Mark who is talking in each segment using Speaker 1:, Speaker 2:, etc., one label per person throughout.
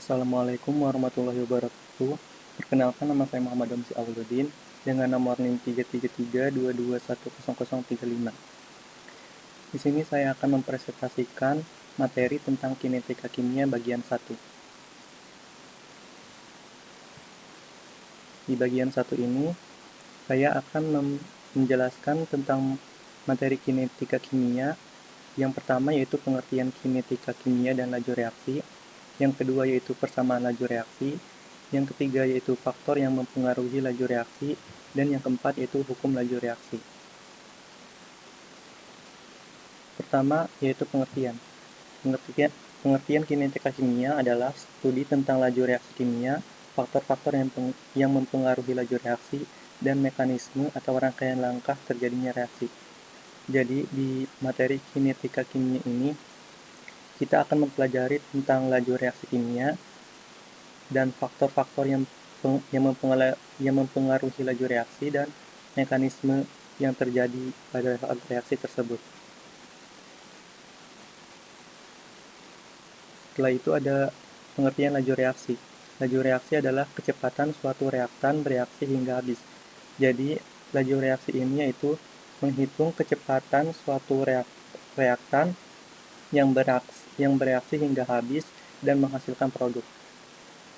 Speaker 1: Assalamualaikum warahmatullahi wabarakatuh. Perkenalkan, nama saya Muhammad Damsi Auludin dengan nomor NIM 33322110035. Di sini saya akan mempresentasikan materi tentang kinetika kimia bagian 1. Di bagian 1 ini, saya akan menjelaskan tentang materi kinetika kimia. Yang pertama yaitu pengertian kinetika kimia dan laju reaksi. Yang kedua yaitu persamaan laju reaksi. Yang ketiga yaitu faktor yang mempengaruhi laju reaksi. Dan yang keempat yaitu hukum laju reaksi. Pertama yaitu pengertian. Pengertian kinetika kimia adalah studi tentang laju reaksi kimia, faktor-faktor yang mempengaruhi laju reaksi, dan mekanisme atau rangkaian langkah terjadinya reaksi. Jadi di materi kinetika kimia ini, kita akan mempelajari tentang laju reaksi kimia dan faktor-faktor yang mempengaruhi laju reaksi dan mekanisme yang terjadi pada saat reaksi tersebut. Setelah itu ada pengertian laju reaksi. Laju reaksi adalah kecepatan suatu reaktan bereaksi hingga habis. Jadi, laju reaksi ini yaitu menghitung kecepatan suatu reaktan yang bereaksi hingga habis dan menghasilkan produk.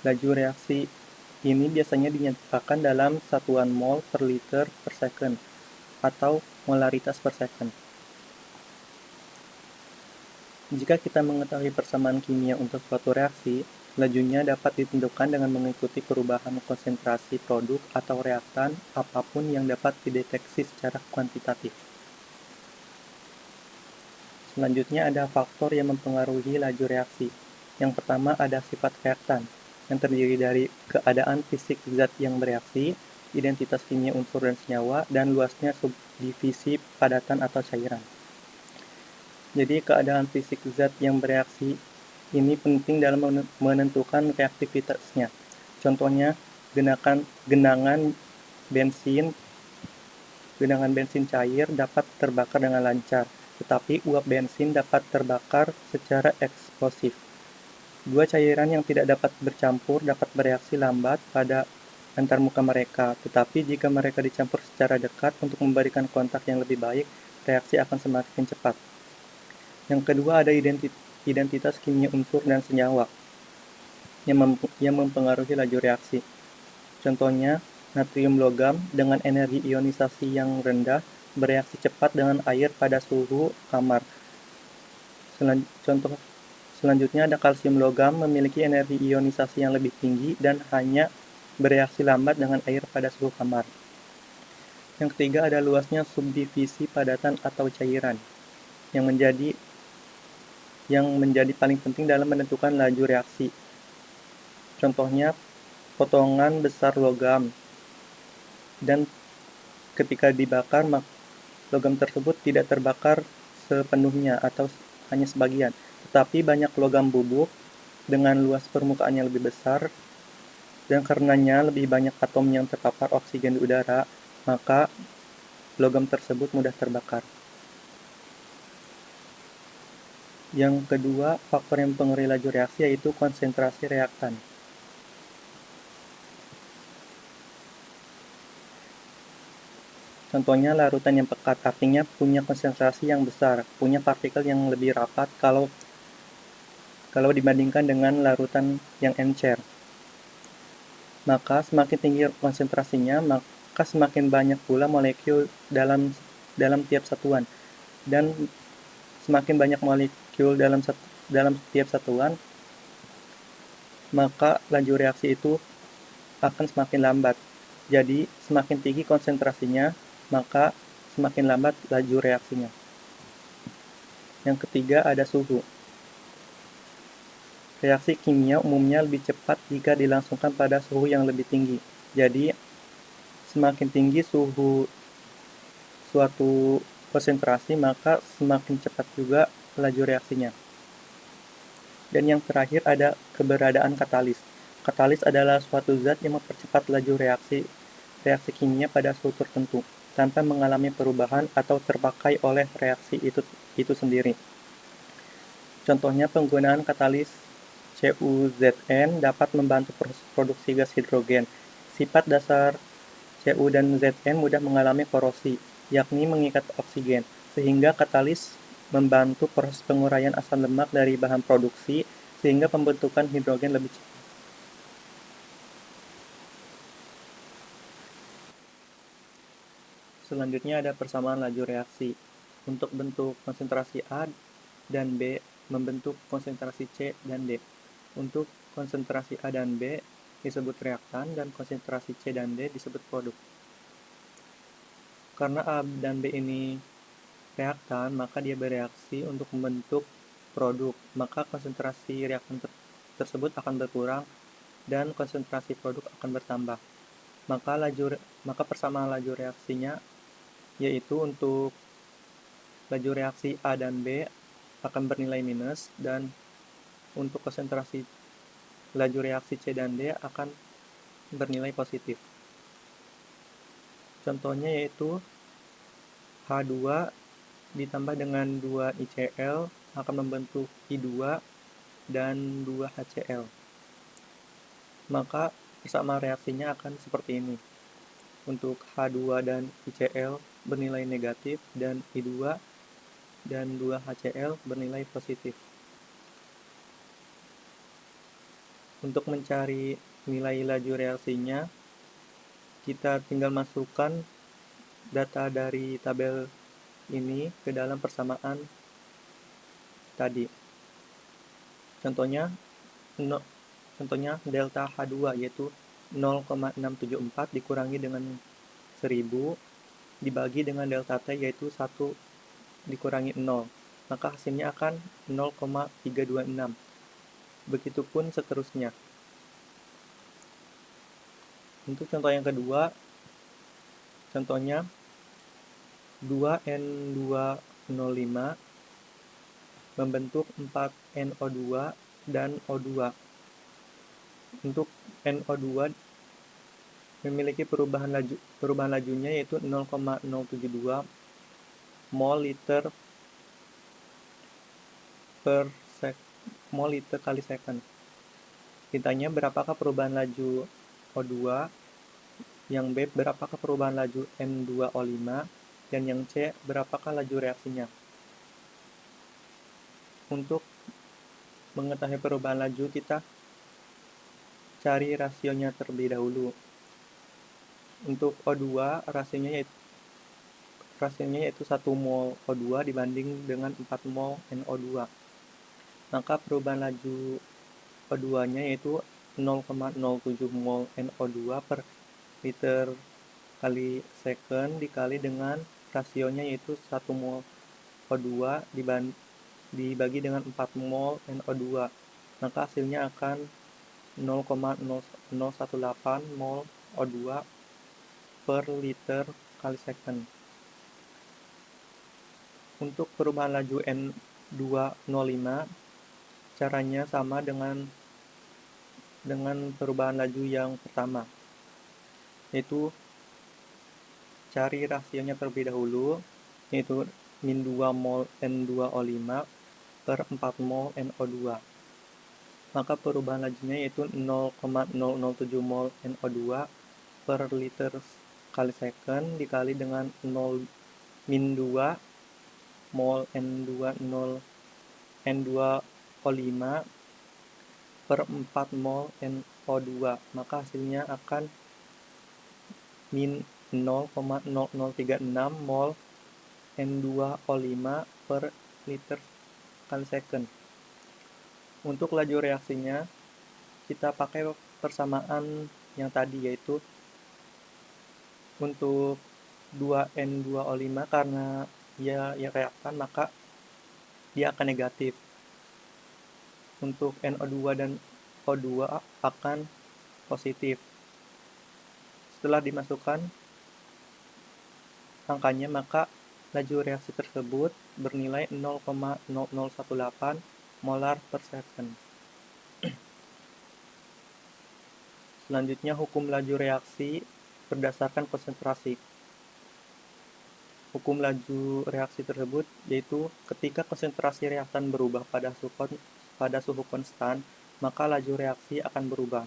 Speaker 1: Laju reaksi ini biasanya dinyatakan dalam satuan mol per liter per second atau molaritas per second. Jika kita mengetahui persamaan kimia untuk suatu reaksi, lajunya dapat ditentukan dengan mengikuti perubahan konsentrasi produk atau reaktan apapun yang dapat dideteksi secara kuantitatif. Selanjutnya ada faktor yang mempengaruhi laju reaksi. Yang pertama ada sifat reaktan, yang terdiri dari keadaan fisik zat yang bereaksi, identitas kimia unsur dan senyawa, dan luasnya subdivisi padatan atau cairan. Jadi keadaan fisik zat yang bereaksi ini penting dalam menentukan reaktivitasnya. Contohnya, genangan bensin cair dapat terbakar dengan lancar, tetapi uap bensin dapat terbakar secara eksplosif. Dua cairan yang tidak dapat bercampur dapat bereaksi lambat pada antarmuka mereka, tetapi jika mereka dicampur secara dekat untuk memberikan kontak yang lebih baik, reaksi akan semakin cepat. Yang kedua ada identitas kimia unsur dan senyawa yang mempengaruhi laju reaksi. Contohnya, natrium logam dengan energi ionisasi yang rendah bereaksi cepat dengan air pada suhu kamar. Selanjutnya ada kalsium logam memiliki energi ionisasi yang lebih tinggi dan hanya bereaksi lambat dengan air pada suhu kamar. Yang ketiga ada luasnya subdivisi padatan atau cairan yang menjadi paling penting dalam menentukan laju reaksi. Contohnya, potongan besar logam, dan ketika dibakar, logam tersebut tidak terbakar sepenuhnya atau hanya sebagian, tetapi banyak logam bubuk dengan luas permukaan yang lebih besar, dan karenanya lebih banyak atom yang terpapar oksigen di udara, maka logam tersebut mudah terbakar. Yang kedua, faktor yang mempengaruhi laju reaksi yaitu konsentrasi reaktan. Contohnya larutan yang pekat, artinya punya konsentrasi yang besar, punya partikel yang lebih rapat kalau dibandingkan dengan larutan yang encer. Maka semakin tinggi konsentrasinya, maka semakin banyak pula molekul dalam tiap satuan. Dan semakin banyak molekul dalam setiap satuan, maka laju reaksi itu akan semakin lambat. Jadi, semakin tinggi konsentrasinya, maka semakin lambat laju reaksinya. Yang ketiga ada suhu. Reaksi kimia umumnya lebih cepat jika dilangsungkan pada suhu yang lebih tinggi. Jadi, semakin tinggi suhu suatu konsentrasi, maka semakin cepat juga laju reaksinya. Dan yang terakhir ada keberadaan katalis. Katalis adalah suatu zat yang mempercepat laju reaksi kimia pada suhu tertentu, tanpa mengalami perubahan atau terpakai oleh reaksi itu sendiri. Contohnya penggunaan katalis CuZn dapat membantu proses produksi gas hidrogen. Sifat dasar Cu dan Zn mudah mengalami korosi, yakni mengikat oksigen, sehingga katalis membantu proses penguraian asam lemak dari bahan produksi, sehingga pembentukan hidrogen lebih cepat. Selanjutnya ada persamaan laju reaksi. Untuk bentuk konsentrasi A dan B membentuk konsentrasi C dan D. Untuk konsentrasi A dan B disebut reaktan dan konsentrasi C dan D disebut produk. Karena A dan B ini reaktan, maka dia bereaksi untuk membentuk produk. Maka konsentrasi reaktan tersebut akan berkurang dan konsentrasi produk akan bertambah. Maka persamaan laju reaksinya yaitu untuk laju reaksi A dan B akan bernilai minus, dan untuk konsentrasi laju reaksi C dan D akan bernilai positif. Contohnya yaitu H2 ditambah dengan 2 ICl akan membentuk I2 dan 2 HCl. Maka persamaan reaksinya akan seperti ini. Untuk H2 dan ICl bernilai negatif dan I2 dan 2 HCl bernilai positif. Untuk mencari nilai laju reaksinya, kita tinggal masukkan data dari tabel ini ke dalam persamaan tadi. Contohnya delta H2 yaitu 0,674 dikurangi dengan 1000 dibagi dengan delta T yaitu 1 dikurangi 0. Maka hasilnya akan 0,326. Begitupun seterusnya. Untuk contoh yang kedua, contohnya 2N205 membentuk 4NO2 dan O2. Untuk NO2 memiliki perubahan lajunya yaitu 0,072 mol liter kali second. Ditanya berapakah perubahan laju O2, yang B berapakah perubahan laju N2O5, dan yang C berapakah laju reaksinya. Untuk mengetahui perubahan laju, kita cari rasionya terlebih dahulu. Untuk O2 rasionya yaitu 1 mol O2 dibanding dengan 4 mol NO2. Maka perubahan laju O2-nya yaitu 0,07 mol NO2 per liter kali second dikali dengan rasionya yaitu 1 mol O2 dibagi dengan 4 mol NO2. Maka hasilnya akan 0,0018 mol O2 per liter kali second. Untuk perubahan laju N205, caranya sama dengan perubahan laju yang pertama, yaitu cari rasionya terlebih dahulu, yaitu min 2 mol N2O5 per 4 mol NO2. Maka perubahan lajunya yaitu 0,007 mol NO2 per liter kali second dikali dengan min 2 mol N2O5 per 4 mol NO2. Maka hasilnya akan min 0,0036 mol N2O5 per liter kali second. Untuk laju reaksinya, kita pakai persamaan yang tadi, yaitu untuk 2N2O5 karena dia reaktan, maka dia akan negatif. Untuk NO2 dan O2 akan positif. Setelah dimasukkan angkanya, maka laju reaksi tersebut bernilai 0,0018 molar per second. Selanjutnya, hukum laju reaksi berdasarkan konsentrasi. Hukum laju reaksi tersebut yaitu ketika konsentrasi reaktan berubah pada suhu konstan, maka laju reaksi akan berubah.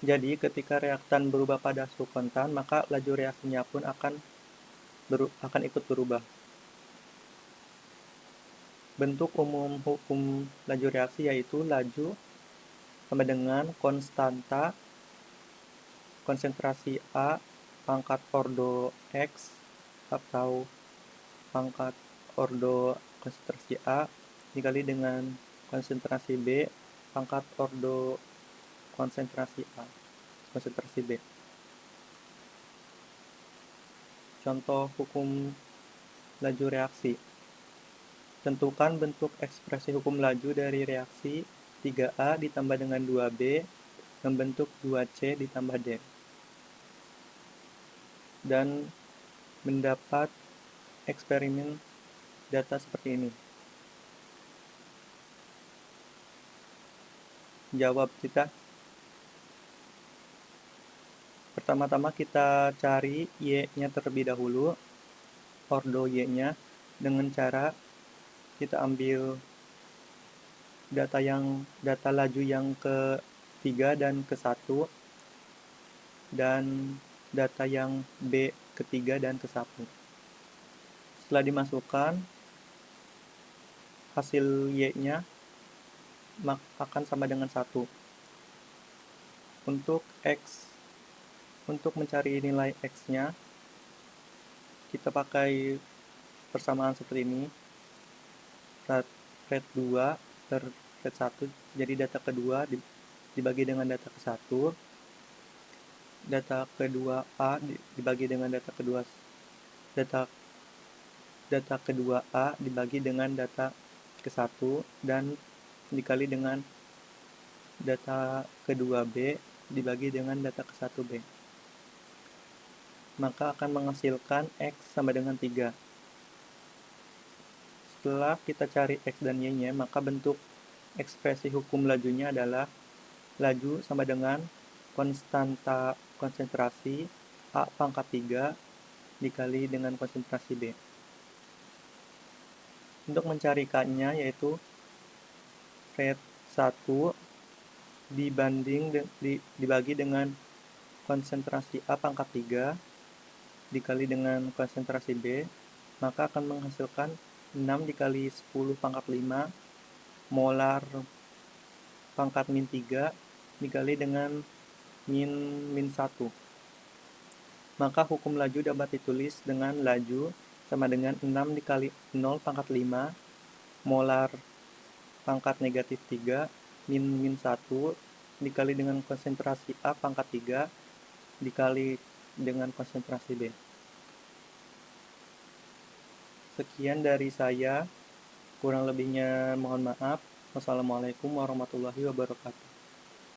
Speaker 1: Jadi, ketika reaktan berubah pada suhu kontan, maka laju reaksinya pun akan ikut berubah. Bentuk umum hukum laju reaksi yaitu laju sama dengan konstanta konsentrasi A pangkat ordo X atau pangkat ordo konsentrasi A dikali dengan konsentrasi B pangkat ordo konsentrasi B. Contoh hukum laju reaksi. Tentukan bentuk ekspresi hukum laju dari reaksi 3A ditambah dengan 2B membentuk 2C ditambah D. Dan mendapat eksperimen data seperti ini. Jawab kita. Pertama-tama kita cari Y-nya terlebih dahulu, ordo Y-nya, dengan cara kita ambil data laju yang ke-3 dan ke-1, dan data yang B ke-3 dan ke-1. Setelah dimasukkan, hasil Y-nya akan sama dengan 1. Untuk mencari nilai X-nya, kita pakai persamaan seperti ini. Rate 2 per rate 1, jadi data kedua dibagi dengan data ke-1. Data kedua A dibagi dengan data kedua A dibagi dengan data ke-1 dan dikali dengan data kedua B dibagi dengan data ke-1 B. Maka akan menghasilkan X sama dengan 3. Setelah kita cari X dan Y-nya, maka bentuk ekspresi hukum lajunya adalah laju sama dengan konstanta konsentrasi A pangkat 3 dikali dengan konsentrasi B. Untuk mencari K-nya yaitu rate 1 dibagi dengan konsentrasi A pangkat 3 dikali dengan konsentrasi B, maka akan menghasilkan 6 dikali 10 pangkat 5 molar pangkat min 3 dikali dengan min 1. Maka hukum laju dapat ditulis dengan laju sama dengan 6 dikali 0 pangkat 5 molar pangkat negatif 3 min 1 dikali dengan konsentrasi A pangkat 3 dikali dengan konsentrasi B. Sekian dari saya, kurang lebihnya mohon maaf. Wassalamualaikum warahmatullahi wabarakatuh.